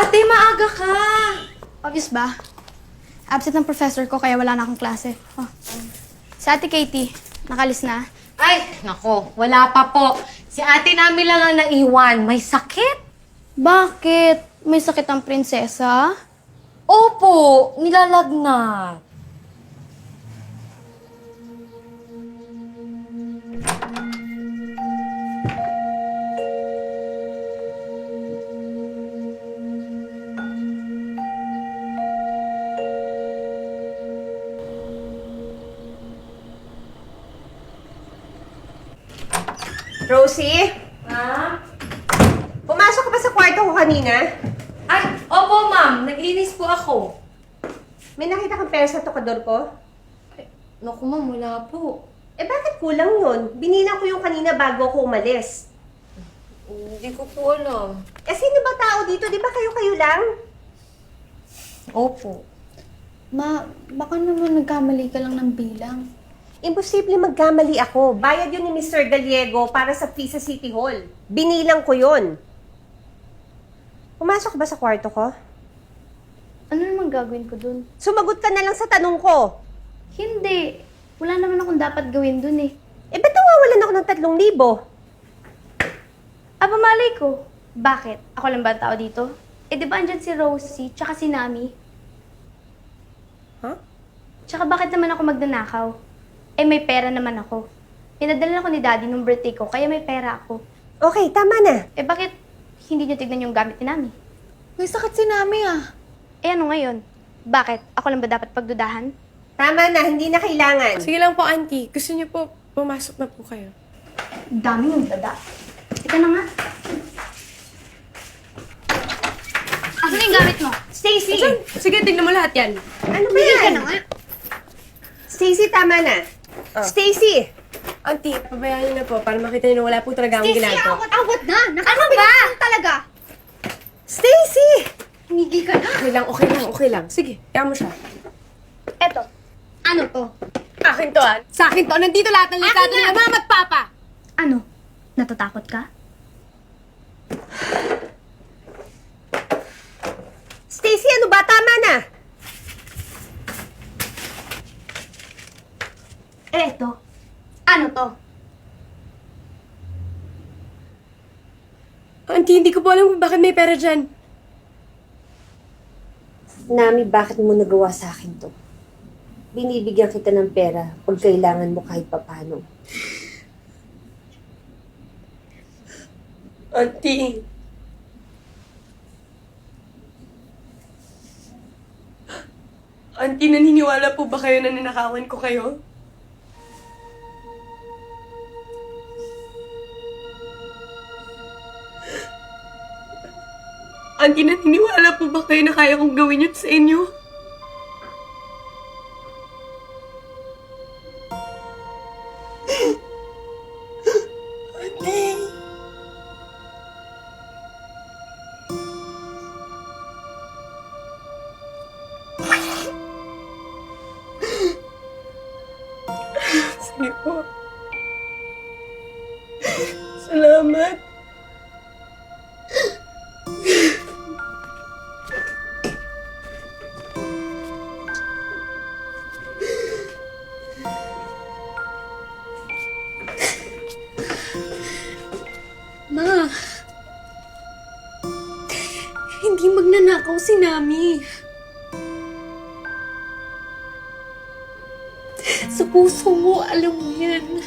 Ate, maaga ka! Obvious ba? Absent ng professor ko kaya wala na akong klase. Oh. Si Ate Katie, nakalis na. Ay, nako, wala pa po. Si ate namin lang ang naiwan. May sakit? Bakit? May sakit ang prinsesa? Opo, nilalagnat. Rosie? Ma'am? Pumasok ka ba sa kwarto ko kanina? Ay, opo ma'am. Naglinis po ako. May nakita kang pera sa tokador ko? Naku ma'am, wala po. Eh bakit kulang yun? Binilang ko yung kanina bago ako umalis. Hindi ko po alam. Eh sino ba tao dito? Di ba kayo-kayo lang? Opo. Ma, baka naman nagkamali ka lang ng bilang. Imposible magkamali ako. Bayad yun ni Mr. Gallego para sa fee sa City Hall. Binilang ko yun. Pumasok ka ba sa kwarto ko? Ano naman gagawin ko dun? Sumagot ka na lang sa tanong ko. Hindi. Wala naman akong dapat gawin dun eh. Eh ba't nawawalan ako ng 3,000? Malay ko. Bakit? Ako lang ba ang tao dito? Eh di ba andyan si Rosie, tsaka si Nami? Huh? Tsaka bakit naman ako magnanakaw? Eh may pera naman ako. Pinadala ako ni Daddy nung birthday ko, kaya may pera ako. Okay, tama na. Eh bakit hindi niyo tignan yung gamit ni Nami? May sakit si Nami ah. Eh ano ngayon? Bakit? Ako lang ba dapat pagdudahan? Tama na, hindi na kailangan. Sige lang po, auntie. Gusto niyo po, pumasok na po kayo. Dami yung dada. Ika na nga. Asan yung gamit mo? Stacy! Sige, tignan mo lahat yan. Ano ba yan? Ka na nga. Stacy, tama na. Stacy! Auntie, pabayaan niyo na po para makita niyo na wala po talaga akong ginagawa. awat na! Ano ba? Talaga? Stacy! Humigil ka na. Okay lang. Sige, kaya mo siya. Eto. Ano to? Akin to ah. Sa akin to. Nandito lahat ng likado Akin na! ni mama at papa. Ano? Natatakot ka? Stacy, ano ba? Tama na! Eto. Ano to? Auntie, hindi ko po alam kung bakit may pera dyan. Nami, bakit mo nagawa sa akin to? Binibigyan kita ng pera pag kailangan mo kahit papano. Auntie. Auntie, naniniwala po ba kayo na ninakawan ko kayo? Auntie, naniniwala po ba kayo na kaya kong gawin yun sa inyo? Auntie! Sige po. Salamat. Ma, hindi magnanakaw si Nami. Sa puso mo, alam mo yan.